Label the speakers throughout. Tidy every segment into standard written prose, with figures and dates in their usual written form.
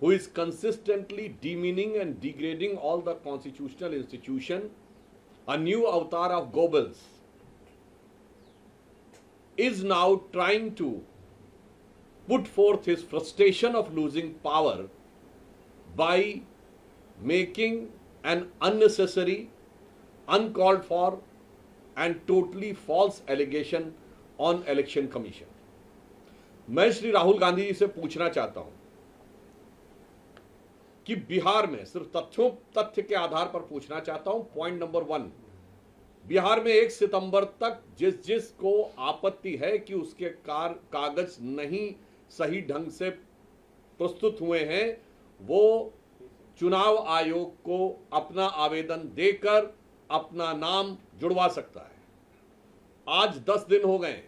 Speaker 1: who is consistently demeaning and degrading all the constitutional institution, a new avatar of Goebbels, is now trying to put forth his frustration of losing power by making an unnecessary, uncalled for and totally false allegation on election commission. मैं श्री राहुल गांधी जी से पूछना चाहता हूं कि बिहार में, सिर्फ तथ्य के आधार पर पूछना चाहता हूं, पॉइंट नंबर 1, बिहार में 1 सितंबर तक जिस को आपत्ति है कि उसके कागज नहीं सही ढंग से प्रस्तुत हुए हैं, वो चुनाव आयोग को अपना आवेदन देकर अपना नाम जुड़वा सकता है। आज 10 दिन हो गए।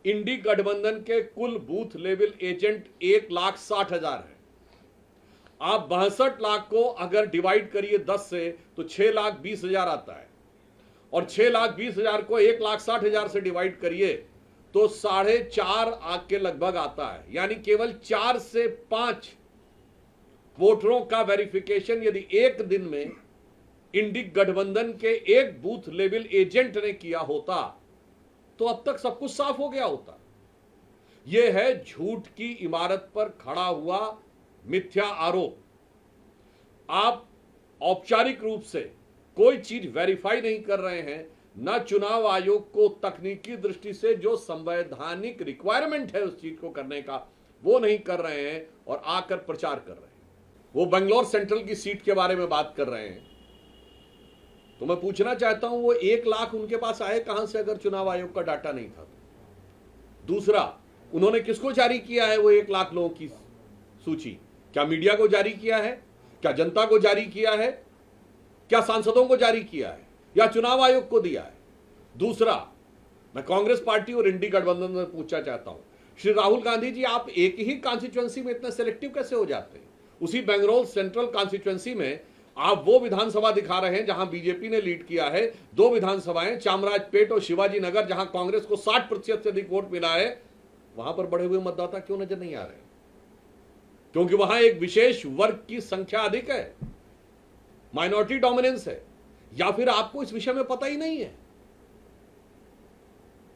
Speaker 1: इंडी गठबंधन के कुल बूथ लेवल एजेंट 1,60,000 है। आप 62 लाख को अगर डिवाइड करिए 10 से तो 6,20,000 आता है, और 6,20,000 को 1,60,000 से डिवाइड करिए तो 4.5 के लगभग आता है। यानी केवल 4 से 5 वोटरों का वेरिफिकेशन यदि एक दिन में इंडी गठबंधन के एक बूथ लेवल एजेंट ने किया होता तो अब तक सब कुछ साफ हो गया होता। यह है झूठ की इमारत पर खड़ा हुआ मिथ्या आरोप। आप औपचारिक रूप से कोई चीज वेरीफाई नहीं कर रहे हैं, न चुनाव आयोग को तकनीकी दृष्टि से जो संवैधानिक रिक्वायरमेंट है उस चीज को करने का वो नहीं कर रहे हैं, और आकर प्रचार कर रहे हैं। वो बेंगलोर सेंट्रल की सीट के बारे में बात कर रहे हैं, तो मैं पूछना चाहता हूं वो 1 लाख उनके पास आए कहां से अगर चुनाव आयोग का डाटा नहीं था? दूसरा, उन्होंने किसको जारी किया है वो 1 लाख लोगों की सूची? क्या मीडिया को जारी किया है? क्या जनता को जारी किया है? क्या सांसदों को जारी किया है, या चुनाव आयोग को दिया है? दूसरा, मैं कांग्रेस पार्टी और इंडी गठबंधन में पूछना चाहता हूं, श्री राहुल गांधी जी, आप एक ही कॉन्स्टिट्यूएंसी में इतने सिलेक्टिव कैसे हो जाते हैं? उसी बेंगलोर सेंट्रल कॉन्स्टिट्यूएंसी में आप वो विधानसभा दिखा रहे हैं जहां बीजेपी ने लीड किया है, 2 विधानसभाएं चामराजपेट और शिवाजी नगर, जहां कांग्रेस को 60% से अधिक वोट मिला है, वहां पर बढ़े हुए मतदाता क्यों नजर नहीं आ रहे? क्योंकि वहां एक विशेष वर्ग की संख्या अधिक है, माइनॉरिटी डोमिनेंस है, या फिर आपको इस विषय में पता ही नहीं है?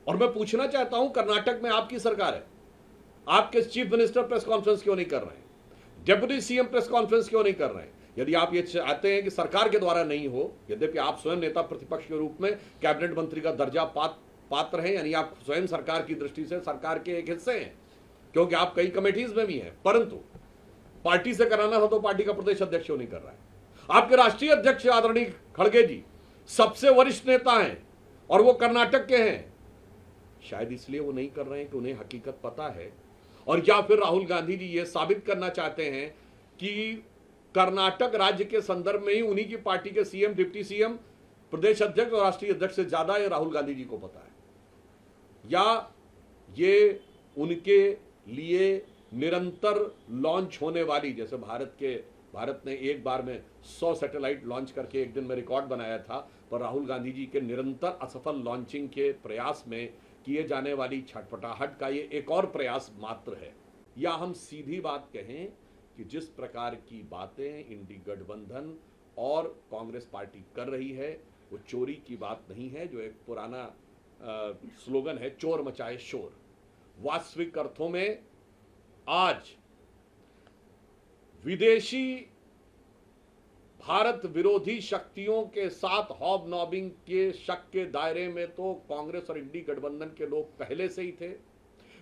Speaker 1: और मैं पूछना चाहता हूं, कर्नाटक में आपकी सरकार है, आपके चीफ मिनिस्टर प्रेस कॉन्फ्रेंस क्यों नहीं कर रहे हैं? डिप्टी सीएम प्रेस कॉन्फ्रेंस क्यों नहीं कर रहे हैं? यदि आप ये चाहते हैं कि सरकार के द्वारा नहीं हो, यद्यपि आप स्वयं नेता प्रतिपक्ष के रूप में कैबिनेट मंत्री का दर्जा पात्र हैं, यानी आप स्वयं सरकार की दृष्टि से सरकार के एक हिस्से हैं, क्योंकि आप कई कमेटीज में भी हैं, परंतु पार्टी से कराना हो तो पार्टी का प्रदेश अध्यक्ष क्यों नहीं कर रहा है? आपके राष्ट्रीय अध्यक्ष आदरणीय खड़गे जी सबसे वरिष्ठ नेता हैं और वो कर्नाटक के हैं। शायद इसलिए वो नहीं कर रहे हैं कि उन्हें हकीकत पता है, और या फिर राहुल गांधी जी ये साबित करना चाहते हैं कि कर्नाटक राज्य के संदर्भ में ही उन्हीं की पार्टी के सीएम, डिप्टी सीएम, प्रदेश अध्यक्ष और राष्ट्रीय अध्यक्ष से ज्यादा ये राहुल गांधी जी को पता है, या ये उनके लिए निरंतर लॉन्च होने वाली, जैसे भारत ने एक बार में 100 सैटेलाइट लॉन्च करके एक दिन में रिकॉर्ड बनाया था, पर राहुल गांधी जी के निरंतर असफल लॉन्चिंग के प्रयास में किए जाने वाली छटपटाहट का ये एक और प्रयास मात्र है। या हम सीधी बात कहें कि जिस प्रकार की बातें इंडी गठबंधन और कांग्रेस पार्टी कर रही है वो चोरी की बात नहीं है, जो एक पुराना स्लोगन है, चोर मचाए शोर। वास्तविक अर्थों में आज विदेशी भारत विरोधी शक्तियों के साथ हॉबनॉबिंग के शक के दायरे में तो कांग्रेस और इंडी गठबंधन के लोग पहले से ही थे।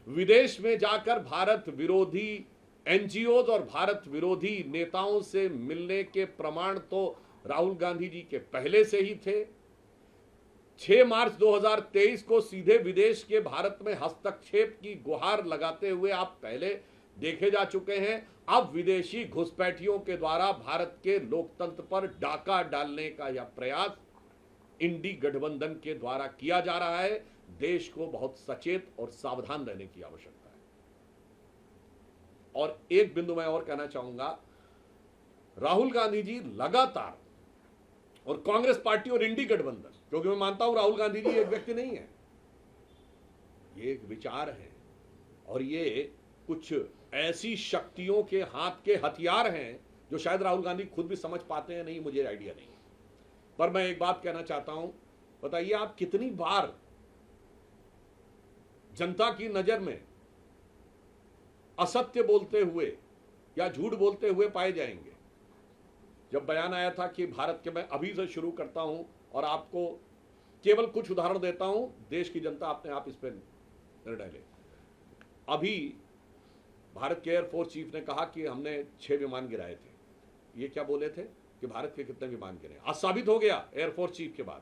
Speaker 1: विदेश में जाकर भारत विरोधी एनजीओज और भारत विरोधी नेताओं से मिलने के प्रमाण तो राहुल गांधी जी के पहले से ही थे। 6 मार्च 2023 को सीधे विदेश के भारत में हस्तक्षेप की गुहार लगाते हुए आप पहले देखे जा चुके हैं। अब विदेशी घुसपैठियों के द्वारा भारत के लोकतंत्र पर डाका डालने का यह प्रयास इंडी गठबंधन के द्वारा किया जा रहा है। देश को बहुत सचेत और सावधान रहने की आवश्यकता है। और एक बिंदु मैं और कहना चाहूंगा, राहुल गांधी जी लगातार, और कांग्रेस पार्टी और इंडी गठबंधन, क्योंकि मैं मानता हूं राहुल गांधी जी एक व्यक्ति नहीं है, ये एक विचार है, और ये कुछ ऐसी शक्तियों के हाथ के हथियार हैं जो शायद राहुल गांधी खुद भी समझ पाते हैं, नहीं मुझे आइडिया नहीं। पर मैं एक बात कहना चाहता हूं, बताइए आप कितनी बार जनता की नजर में असत्य बोलते हुए या झूठ बोलते हुए पाए जाएंगे। जब बयान आया था कि भारत के, मैं अभी से शुरू करता हूं और आपको केवल कुछ उदाहरण देता हूं, देश की जनता अपने आप इस पर निर्णय ले। अभी भारत के एयरफोर्स चीफ ने कहा कि हमने 6 विमान गिराए थे। ये क्या बोले थे कि भारत के कितने विमान गिरे? आज साबित हो गया एयरफोर्स चीफ के बाद,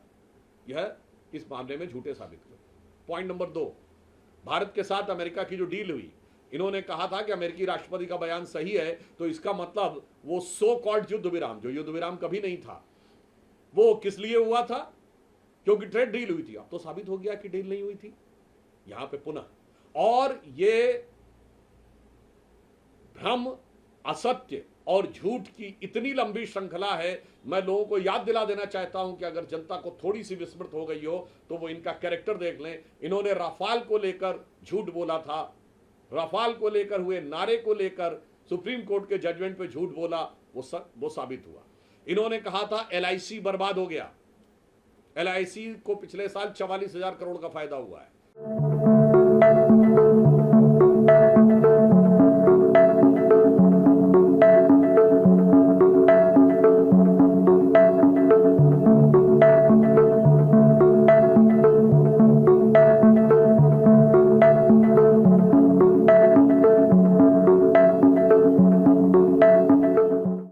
Speaker 1: यह इस मामले में झूठे साबित हुए। पॉइंट नंबर 2, भारत के साथ अमेरिका की जो डील हुई, इन्होंने कहा था कि अमेरिकी राष्ट्रपति का बयान सही है, तो इसका मतलब वो सो कॉल्ड युद्ध विराम, जो युद्ध विराम कभी नहीं था, वो किस लिए हुआ था? क्योंकि ट्रेड डील हुई थी। अब तो साबित हो गया कि डील नहीं हुई थी यहां पे पुनः। और ये भ्रम, असत्य और झूठ की इतनी लंबी श्रृंखला है। मैं लोगों को याद दिला देना चाहता हूं कि अगर जनता को थोड़ी सी विस्मृत हो गई हो तो वो इनका कैरेक्टर देख लें। इन्होंने राफाल को लेकर झूठ बोला था, राफाल को लेकर हुए नारे को लेकर सुप्रीम कोर्ट के जजमेंट पे झूठ बोला, वो साबित हुआ। इन्होंने कहा था LIC बर्बाद हो गया। LIC को पिछले साल 44,000 करोड़ का फायदा हुआ है।